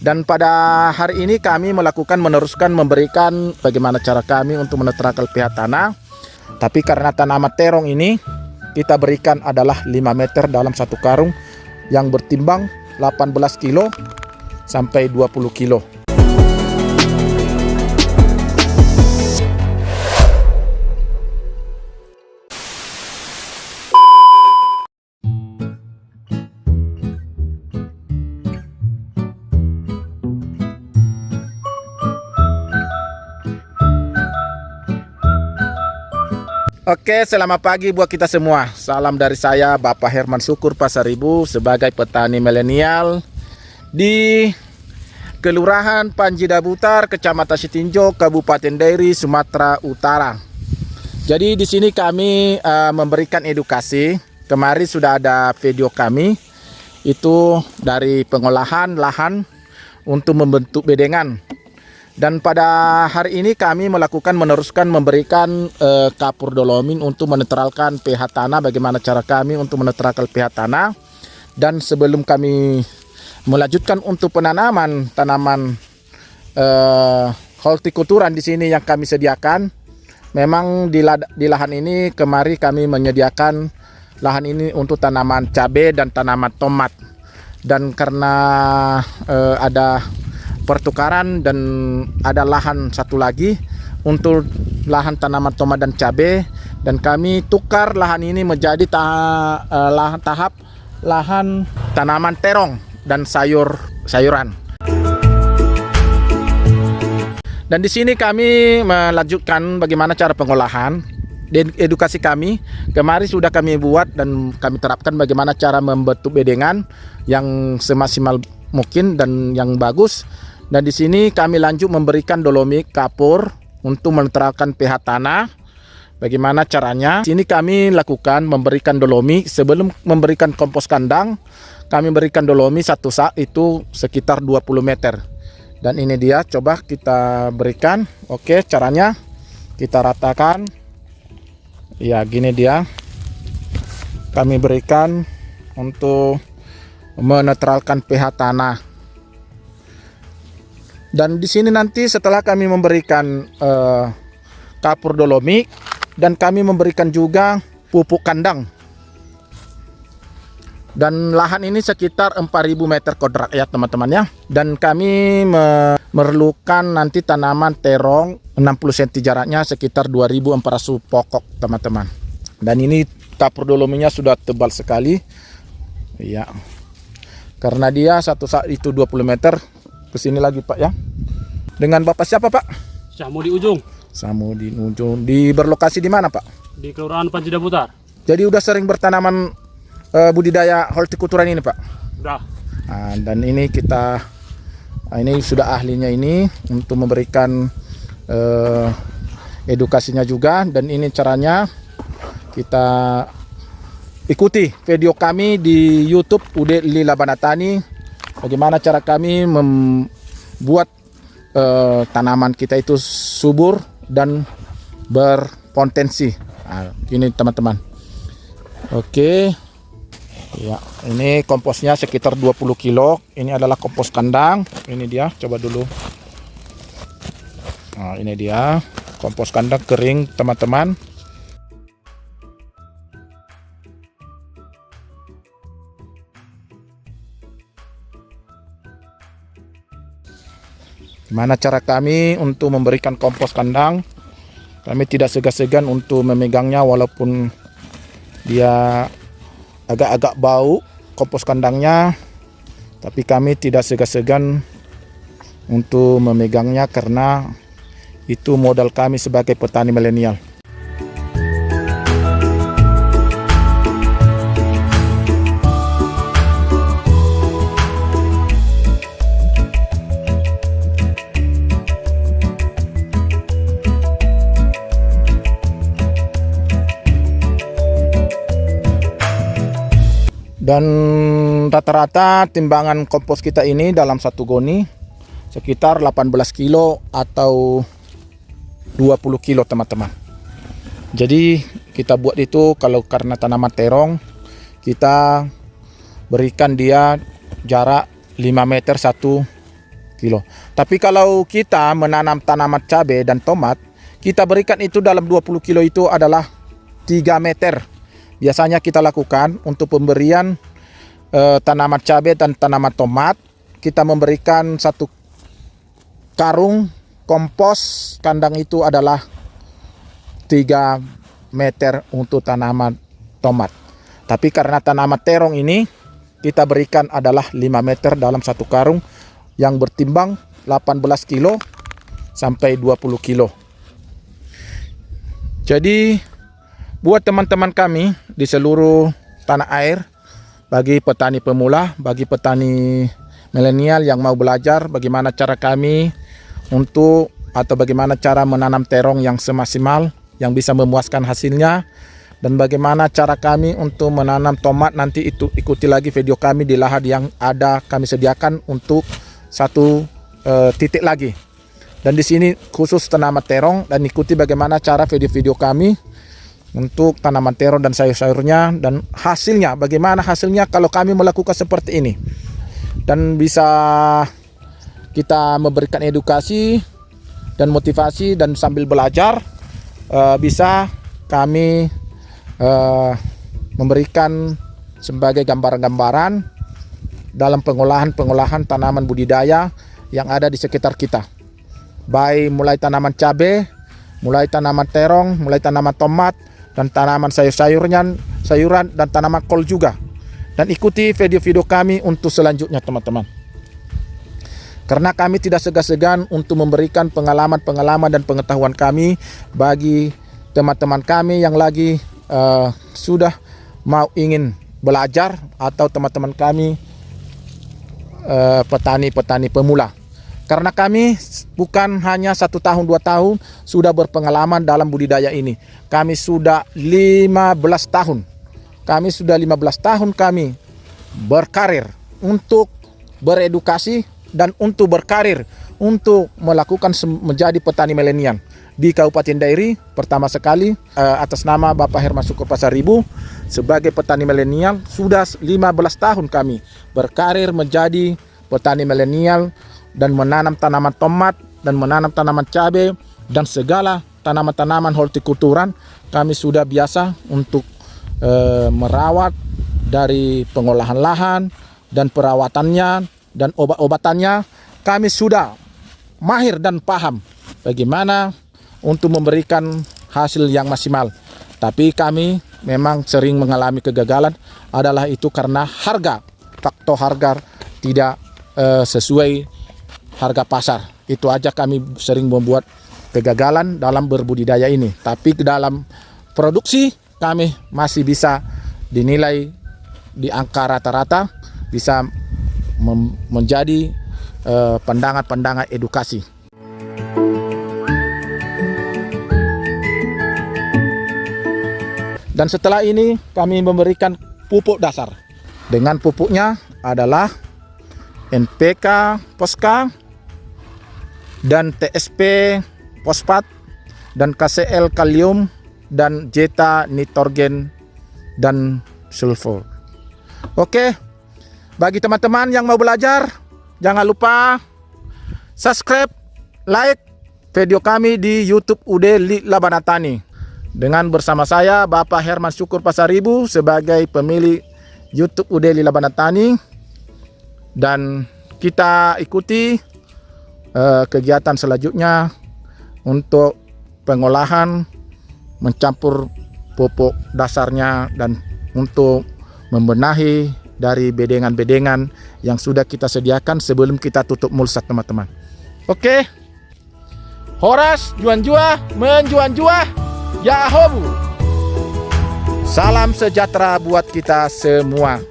Dan pada hari ini kami meneruskan memberikan bagaimana cara kami untuk menetralkan pH tanah. Tapi karena tanaman terong ini kita berikan adalah 5 meter dalam satu karung yang bertimbang 18 kilo sampai 20 kilo. Oke, selamat pagi buat kita semua. Salam dari saya, Bapak Herman Syukur Pasaribu, sebagai petani milenial di Kelurahan Panji Dabutar, Kecamatan Sitinjau, Kabupaten Dairi, Sumatera Utara. Jadi di sini kami memberikan edukasi. Kemarin sudah ada video kami itu dari pengolahan lahan untuk membentuk bedengan. Dan pada hari ini kami meneruskan memberikan kapur dolomin untuk menetralkan pH tanah. Bagaimana cara kami untuk menetralkan pH tanah. Dan sebelum kami melanjutkan untuk penanaman tanaman hortikulturan di sini yang kami sediakan, memang di lahan ini kemarin kami menyediakan lahan ini untuk tanaman cabai dan tanaman tomat. Dan karena ada pertukaran dan ada lahan satu lagi untuk lahan tanaman tomat dan cabai, dan kami tukar lahan ini menjadi tahap lahan tanaman terong dan sayuran. Dan di sini kami melanjutkan bagaimana cara pengolahan. Edukasi kami kemarin sudah kami buat dan kami terapkan bagaimana cara membentuk bedengan yang semaksimal mungkin dan yang bagus. Dan di sini kami lanjut memberikan dolomit kapur untuk menetralkan pH tanah. Bagaimana caranya? Di sini kami lakukan memberikan dolomit sebelum memberikan kompos kandang. Kami berikan dolomit satu sak itu sekitar 20 meter. Dan ini dia, coba kita berikan. Oke, caranya kita ratakan. Ya, gini dia. Kami berikan untuk menetralkan pH tanah. Dan di sini nanti setelah kami memberikan kapur dolomit dan kami memberikan juga pupuk kandang. Dan lahan ini sekitar 4.000 meter kuadrat ya teman-teman ya. Dan kami memerlukan nanti tanaman terong 60 cm jaraknya sekitar 2.400 pokok teman-teman. Dan ini kapur dolomitnya sudah tebal sekali. Ya. Karena dia satu sak itu 20 meter. Kesini lagi Pak ya. Dengan Bapak siapa Pak? Samu di ujung. Samu di ujung. Di berlokasi di mana Pak? Di Kelurahan Panji Dabutar. Jadi udah sering bertanaman budidaya hortikulturan ini Pak? Udah. Nah, dan ini kita ini sudah ahlinya ini untuk memberikan edukasinya juga. Dan ini caranya kita ikuti video kami di YouTube Ude Lila Banatani. Bagaimana cara kami membuat tanaman kita itu subur dan berpotensi. Nah, ini teman-teman. Oke. Ya, ini komposnya sekitar 20 kilo. Ini adalah kompos kandang. Ini dia, coba dulu. Nah, ini dia kompos kandang kering, teman-teman. Gimana cara kami untuk memberikan kompos kandang? Kami tidak segan-segan untuk memegangnya walaupun dia agak-agak bau kompos kandangnya. Tapi kami tidak segan-segan untuk memegangnya karena itu modal kami sebagai petani milenial. Dan rata-rata timbangan kompos kita ini dalam satu goni sekitar 18 kilo atau 20 kilo teman-teman. Jadi kita buat itu kalau karena tanaman terong kita berikan dia jarak 5 meter satu kilo. Tapi kalau kita menanam tanaman cabai dan tomat, kita berikan itu dalam 20 kilo itu adalah 3 meter. Biasanya kita lakukan untuk pemberian tanaman cabai dan tanaman tomat. Kita memberikan 1 karung kompos kandang itu adalah 3 meter untuk tanaman tomat. Tapi karena tanaman terong ini kita berikan adalah 5 meter dalam 1 karung yang bertimbang 18 kilo sampai 20 kilo. Jadi buat teman-teman kami di seluruh tanah air, bagi petani pemula, bagi petani milenial yang mau belajar bagaimana cara kami untuk atau bagaimana cara menanam terong yang semaksimal yang bisa memuaskan hasilnya, dan bagaimana cara kami untuk menanam tomat, nanti itu ikuti lagi video kami di lahan yang ada kami sediakan untuk 1 titik lagi. Dan di sini khusus tanaman terong, dan ikuti bagaimana cara video-video kami untuk tanaman terong dan sayur-sayurnya, dan hasilnya bagaimana hasilnya kalau kami melakukan seperti ini. Dan bisa kita memberikan edukasi dan motivasi, dan sambil belajar bisa kami memberikan sebagai gambaran-gambaran dalam pengolahan tanaman budidaya yang ada di sekitar kita. Baik mulai tanaman cabai, mulai tanaman terong, mulai tanaman tomat, dan tanaman sayuran dan tanaman kol juga. Dan ikuti video-video kami untuk selanjutnya teman-teman. Karena kami tidak segan-segan untuk memberikan pengalaman-pengalaman dan pengetahuan kami bagi teman-teman kami yang lagi sudah mau ingin belajar, atau teman-teman kami petani-petani pemula. Karena kami bukan hanya 1 tahun 2 tahun sudah berpengalaman dalam budidaya ini. Kami sudah 15 tahun. Kami sudah 15 tahun kami berkarir untuk beredukasi dan untuk berkarir untuk melakukan menjadi petani milenial di Kabupaten Dairi. Pertama sekali atas nama Bapak Herman Syukur Pasaribu sebagai petani milenial, sudah 15 tahun kami berkarir menjadi petani milenial dan menanam tanaman tomat dan menanam tanaman cabai dan segala tanaman-tanaman hortikulturan. Kami sudah biasa untuk merawat, dari pengolahan lahan dan perawatannya dan obat-obatannya. Kami sudah mahir dan paham bagaimana untuk memberikan hasil yang maksimal. Tapi kami memang sering mengalami kegagalan, adalah itu karena faktor harga tidak sesuai harga pasar. Itu aja kami sering membuat kegagalan dalam berbudidaya ini. Tapi dalam produksi kami masih bisa dinilai di angka rata-rata, bisa menjadi pandangan-pandangan edukasi. Dan setelah ini kami memberikan pupuk dasar. Dengan pupuknya adalah NPK Poska dan TSP fosfat dan KCl kalium dan Zeta nitrogen dan sulfur. Oke, bagi teman-teman yang mau belajar, jangan lupa subscribe, like video kami di YouTube UD Lila Banatani. Dengan bersama saya Bapak Herman Syukur Pasaribu sebagai pemilik YouTube UD Lila Banatani. Dan kita ikuti kegiatan selanjutnya untuk pengolahan, mencampur pupuk dasarnya, dan untuk membenahi dari bedengan-bedengan yang sudah kita sediakan sebelum kita tutup mulsat teman-teman. Oke, Horas juan-jua menjuan-jua Yahobu. Salam sejahtera buat kita semua.